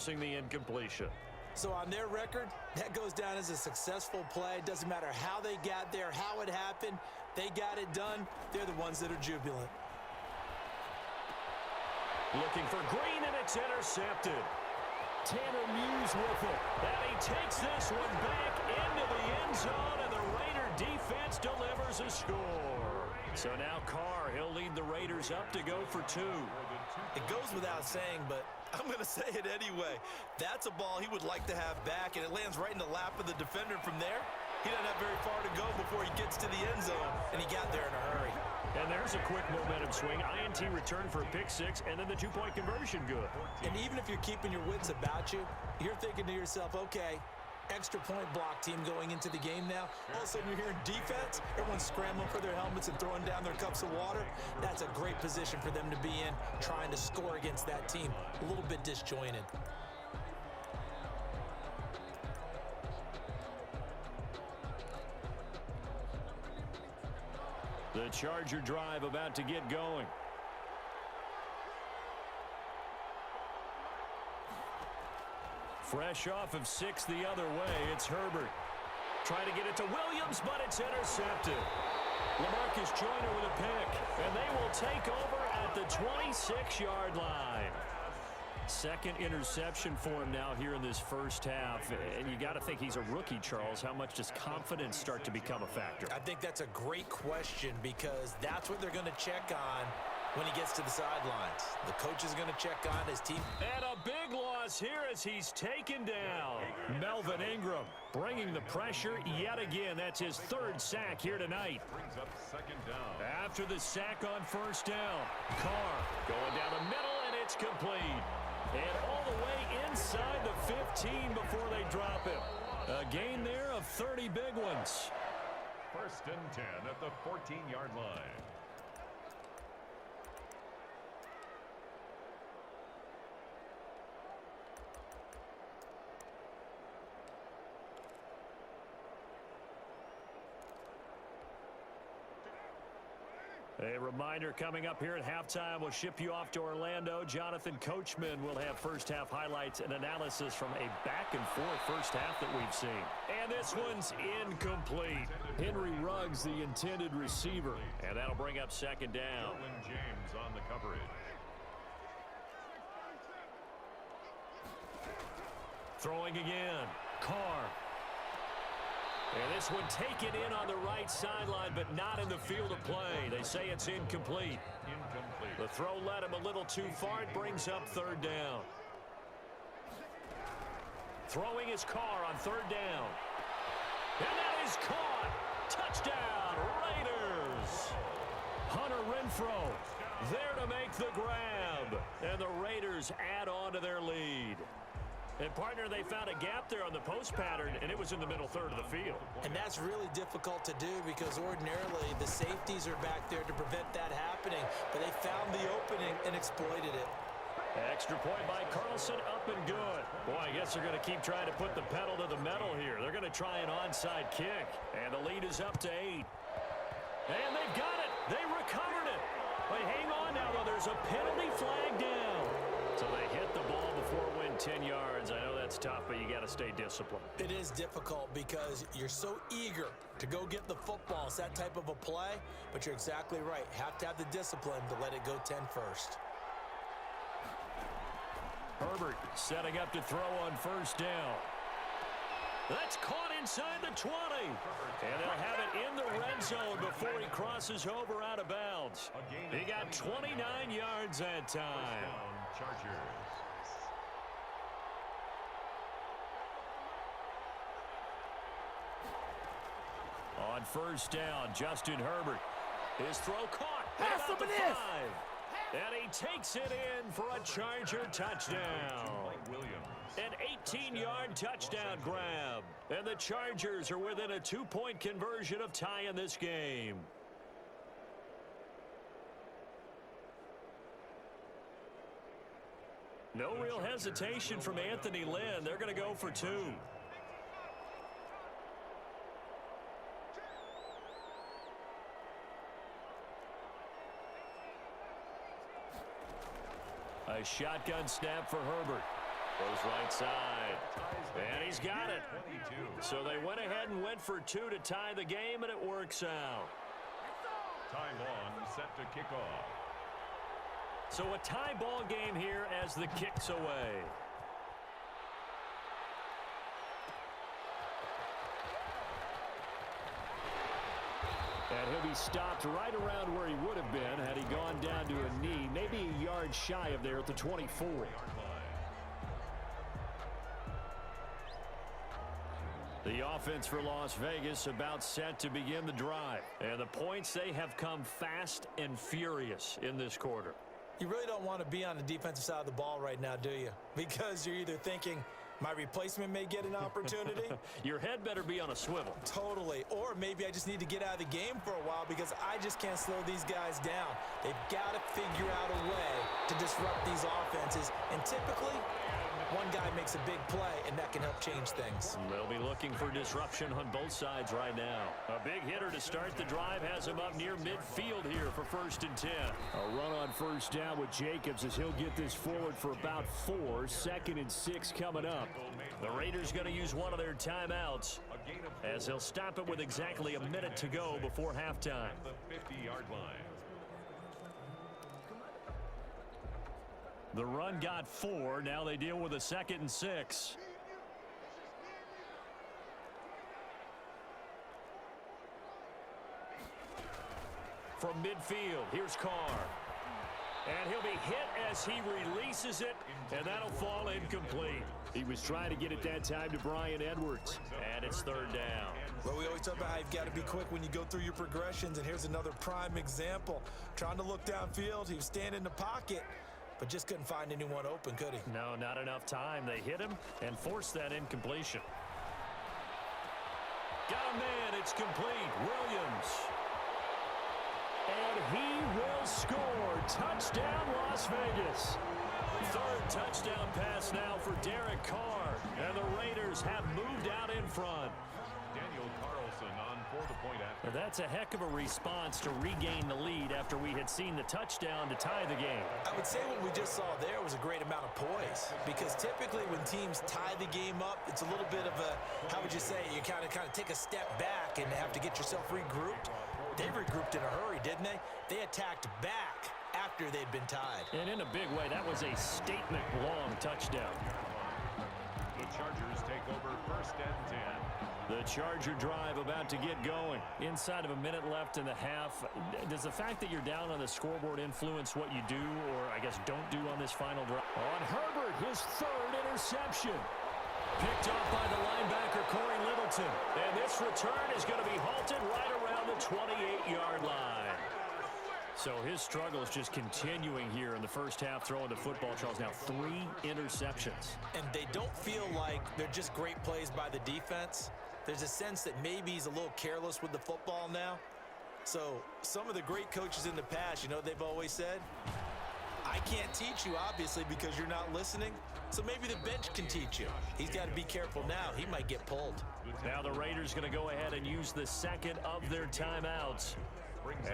the incompletion. So on their record, that goes down as a successful play. Doesn't matter how they got there, how it happened. They got it done. They're the ones that are jubilant. Looking for Green, and it's intercepted. Tanner Muse with it. And he takes this one back into the end zone, and the Raider defense delivers a score. So now Carr, he'll lead the Raiders up to go for 2. It goes without saying, but I'm going to say it anyway. That's a ball he would like to have back, and it lands right in the lap of the defender. From there, he doesn't have very far to go before he gets to the end zone, and he got there in a hurry. And there's a quick momentum swing. INT return for a pick-6, and then the 2-point conversion good. And even if you're keeping your wits about you, you're thinking to yourself, okay, extra point block team going into the game now. All of a sudden you're hearing defense. Everyone's scrambling for their helmets and throwing down their cups of water. That's a great position for them to be in, trying to score against that team. A little bit disjointed. The Charger drive about to get going. Fresh off of 6 the other way, it's Herbert. Trying to get it to Williams, but it's intercepted. LaMarcus Joyner with a pick, and they will take over at the 26-yard line. Second interception for him now here in this first half. And you got to think he's a rookie, Charles. How much does confidence start to become a factor? I think that's a great question, because that's what they're going to check on when he gets to the sidelines. The coach is going to check on his team. And a big loss here as he's taken down. Melvin Ingram bringing the pressure yet again. That's his 3rd sack here tonight. Brings up 2nd down. After the sack on 1st down, Carr going down the middle, and it's complete. And all the way inside the 15 before they drop him. A gain there of 30 big ones. 1st and 10 at the 14-yard line. A reminder coming up here at halftime, we'll ship you off to Orlando. Jonathan Coachman will have first-half highlights and analysis from a back-and-forth first half that we've seen. And this one's incomplete. Henry Ruggs, the intended receiver. And that'll bring up 2nd down. Derwin James on the coverage. Throwing again. Carr. And this one taken in on the right sideline, but not in the field of play. They say it's incomplete. The throw led him a little too far. It brings up 3rd down. Throwing his Carr on 3rd down. And that is caught. Touchdown, Raiders. Hunter Renfrow there to make the grab. And the Raiders add on to their lead. And, partner, they found a gap there on the post pattern, and it was in the middle 3rd of the field. And that's really difficult to do, because ordinarily the safeties are back there to prevent that happening. But they found the opening and exploited it. Extra point by Carlson, up and good. Boy, I guess they're going to keep trying to put the pedal to the metal here. They're going to try an onside kick. And the lead is up to 8. And they've got it. They recovered it. But hang on now, though. There's a penalty flag down. So they hit the ball before it went 10 yards. I know that's tough, but you got to stay disciplined. It is difficult because you're so eager to go get the football. It's that type of a play, but you're exactly right. Have to have the discipline to let it go 10 first. Herbert setting up to throw on 1st down. That's caught inside the 20. And they'll have it in the red zone before he crosses over out of bounds. He got 29 yards that time. Chargers. On 1st down, Justin Herbert. His throw caught. Have some of this. And he takes it in for a Charger touchdown. An 18-yard touchdown grab. And the Chargers are within a 2-point conversion of tying this game. No real hesitation from Anthony Lynn. They're going to go for 2. A shotgun snap for Herbert. Goes right side. And he's got it. 22. So they went ahead and went for two to tie the game, and it works out. Ty Long set to kick off. So a tie ball game here as the kick's away. And he'll be stopped right around where he would have been had he gone down to a knee, maybe a yard shy of there at the 24. The offense for Las Vegas about set to begin the drive. And the points, they have come fast and furious in this quarter. You really don't want to be on the defensive side of the ball right now, do you? Because you're either thinking, my replacement may get an opportunity. Your head better be on a swivel. Totally. Or maybe I just need to get out of the game for a while because I just can't slow these guys down. They've got to figure out a way to disrupt these offenses. And typically, one guy makes a big play, and that can help change things. They'll be looking for disruption on both sides right now. A big hitter to start the drive has him up near midfield here for 1st and 10. A run on 1st down with Jacobs as he'll get this forward for about 4. 2nd and 6 coming up. The Raiders going to use one of their timeouts as they'll stop it with exactly a minute to go before halftime. The 50-yard line. The run got 4. Now they deal with a 2nd and 6. From midfield, here's Carr. And he'll be hit as he releases it, and that'll fall incomplete. He was trying to get it that time to Bryan Edwards. And it's 3rd down. Well, we always talk about how you've got to be quick when you go through your progressions, and here's another prime example. Trying to look downfield, he was standing in the pocket, but just couldn't find anyone open, could he? No, not enough time. They hit him and forced that incompletion. Got a man. It's complete. Williams. And he will score. Touchdown, Las Vegas. 3rd touchdown pass now for Derek Carr. And the Raiders have moved out in front. Daniel Carlson on for the point after. That's a heck of a response to regain the lead after we had seen the touchdown to tie the game. I would say what we just saw there was a great amount of poise, because typically when teams tie the game up, it's a little bit of a, how would you say, you kind of take a step back and have to get yourself regrouped. They regrouped in a hurry, didn't they? They attacked back after they'd been tied. And in a big way, that was a statement-long touchdown. The Chargers take over 1st and 10. The Charger drive about to get going. Inside of a minute left in the half. Does the fact that you're down on the scoreboard influence what you do, or I guess don't do on this final drive? On Herbert, his 3rd interception. Picked off by the linebacker, Corey Littleton. And this return is going to be halted right around the 28-yard line. So his struggle is just continuing here in the first half, throwing the football, Charles. Now 3 interceptions. And they don't feel like they're just great plays by the defense. There's a sense that maybe he's a little careless with the football now. So some of the great coaches in the past, you know, they've always said, I can't teach you, obviously, because you're not listening. So maybe the bench can teach you. He's got to be careful now. He might get pulled. Now the Raiders going to go ahead and use the 2nd of their timeouts,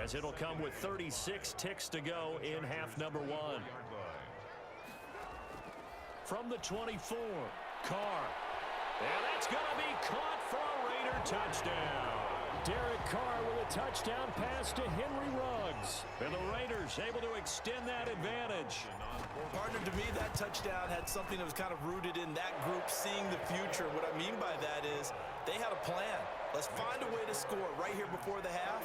as it'll come with 36 ticks to go in half number 1. From the 24, Carr. And that's going to be caught for a Raider touchdown. Derek Carr with a touchdown pass to Henry Ruggs. And the Raiders able to extend that advantage. Partner, to me, that touchdown had something that was kind of rooted in that group seeing the future. What I mean by that is they had a plan. Let's find a way to score right here before the half,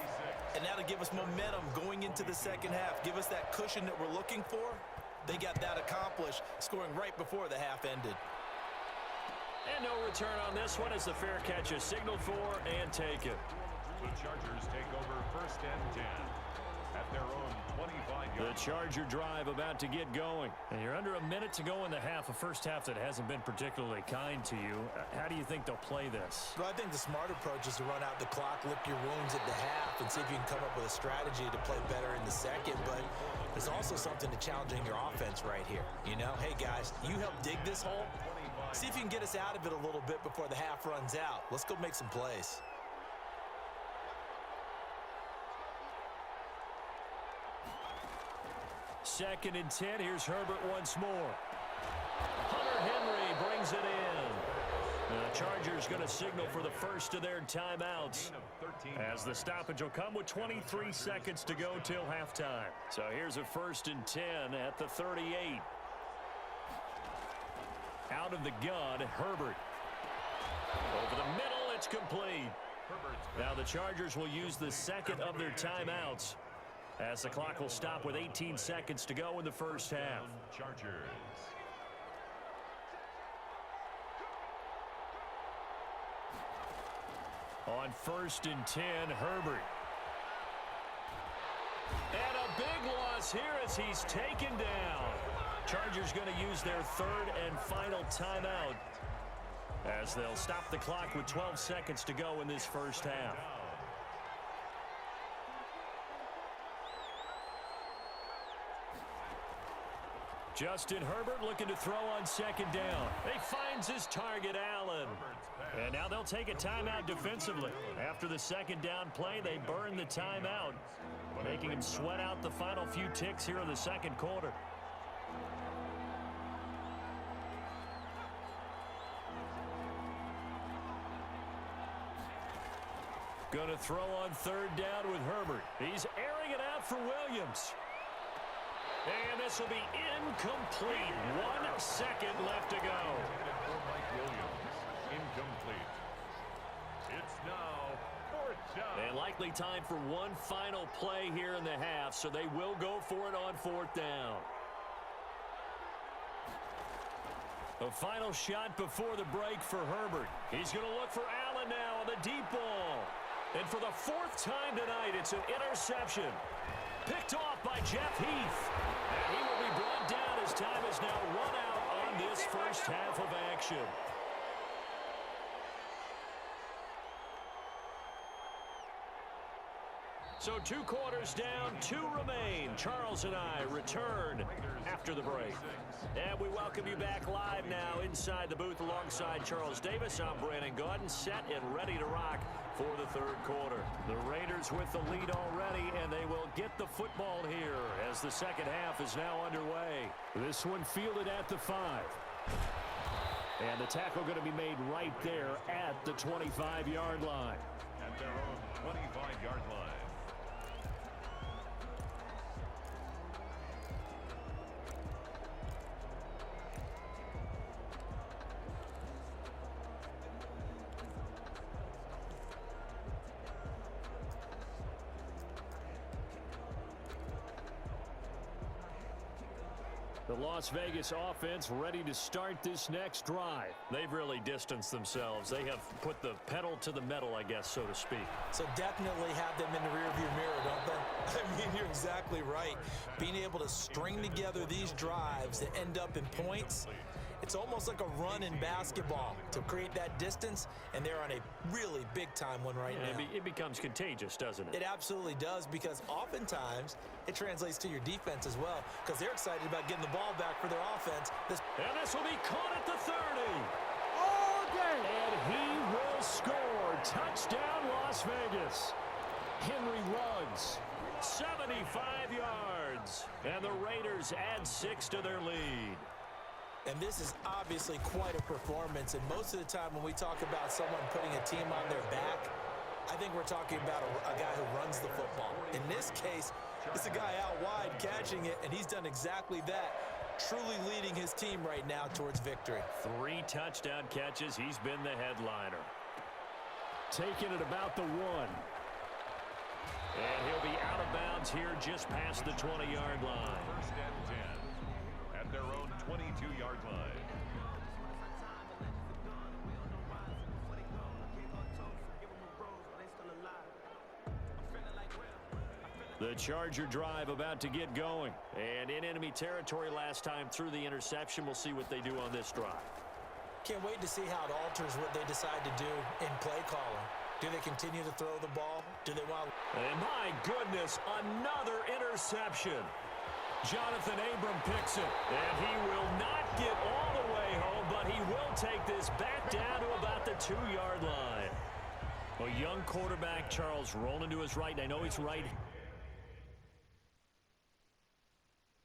and that'll give us momentum going into the 2nd half. Give us that cushion that we're looking for. They got that accomplished, scoring right before the half ended. And no return on this one as the fair catch is signaled for and taken. The Chargers take over 1st and 10 at their own 25-yard. The Charger drive about to get going. And you're under a minute to go in the half, a first half that hasn't been particularly kind to you. How do you think they'll play this? Well, I think the smart approach is to run out the clock, lick your wounds at the half, and see if you can come up with a strategy to play better in the 2nd. But there's also something to challenging your offense right here. You know, hey, guys, you help dig this hole. See if you can get us out of it a little bit before the half runs out. Let's go make some plays. Second and 10. Here's Herbert once more. Hunter Henry The Chargers going to signal for the first of their timeouts, as the stoppage will come with 23 seconds to go till halftime. So here's a 1st and 10 at the 38. Out of the gun, Herbert. Over the middle, it's complete. Now the Chargers will use the second of their timeouts, as the clock will stop with 18 seconds to go in the first half. Chargers. On 1st and 10, Herbert. And a big loss here as he's taken down. Chargers going to use their 3rd and final timeout, as they'll stop the clock with 12 seconds to go in this first half. Justin Herbert looking to throw on 2nd down. He finds his target, Allen. And now they'll take a timeout defensively. After the 2nd down play, they burn the timeout, making him sweat out the final few ticks here in the 2nd quarter. Going to throw on 3rd down with Herbert. He's airing it out for Williams. And this will be incomplete. 1 second left to go. Incomplete. It's now 4th down. And likely time for one final play here in the half, so they will go for it on 4th down. A final shot before the break for Herbert. He's going to look for Allen now on the deep ball. And for the 4th time tonight, it's an interception. Picked off by Jeff Heath. And he will be brought down as time is now run out on this first half of action. So 2 quarters down, 2 remain. Charles and I return after the break. And we welcome you back live now inside the booth alongside Charles Davis. I'm Brandon Gaudin, set and ready to rock for the 3rd quarter. The Raiders with the lead already, and they will get the football here as the 2nd half is now underway. This one fielded at the 5. And the tackle going to be made right there at the 25-yard line. At their own 25-yard line. The Las Vegas offense ready to start this next drive. They've really distanced themselves. They have put the pedal to the metal, I guess, so to speak. So definitely have them in the rearview mirror, don't they? I mean, you're exactly right. Being able to string together these drives that end up in points, it's almost like a run in basketball to create that distance, and they're on a really big-time one right now. It becomes contagious, doesn't it? It absolutely does, because oftentimes it translates to your defense as well, because they're excited about getting the ball back for their offense. And this will be caught at the 30. All day. And he will score. Touchdown, Las Vegas. Henry Ruggs, 75 yards. And the Raiders add 6 to their lead. And this is obviously quite a performance. And most of the time when we talk about someone putting a team on their back, I think we're talking about a guy who runs the football. In this case, it's a guy out wide catching it, and he's done exactly that, truly leading his team right now towards victory. 3 touchdown catches. He's been the headliner. Taking it about the 1. And he'll be out of bounds here just past the 20-yard line. 1st and 10 at their own 22-yard line. The Charger drive about to get going. And in enemy territory last time through the interception. We'll see what they do on this drive. Can't wait to see how it alters what they decide to do in play calling. Do they continue to throw the ball? Do they want... And my goodness, another interception. Jonathan Abram picks it. And he will not get all the way home, but he will take this back down to about the 2-yard line. A young quarterback, Charles, rolling to his right. I know he's right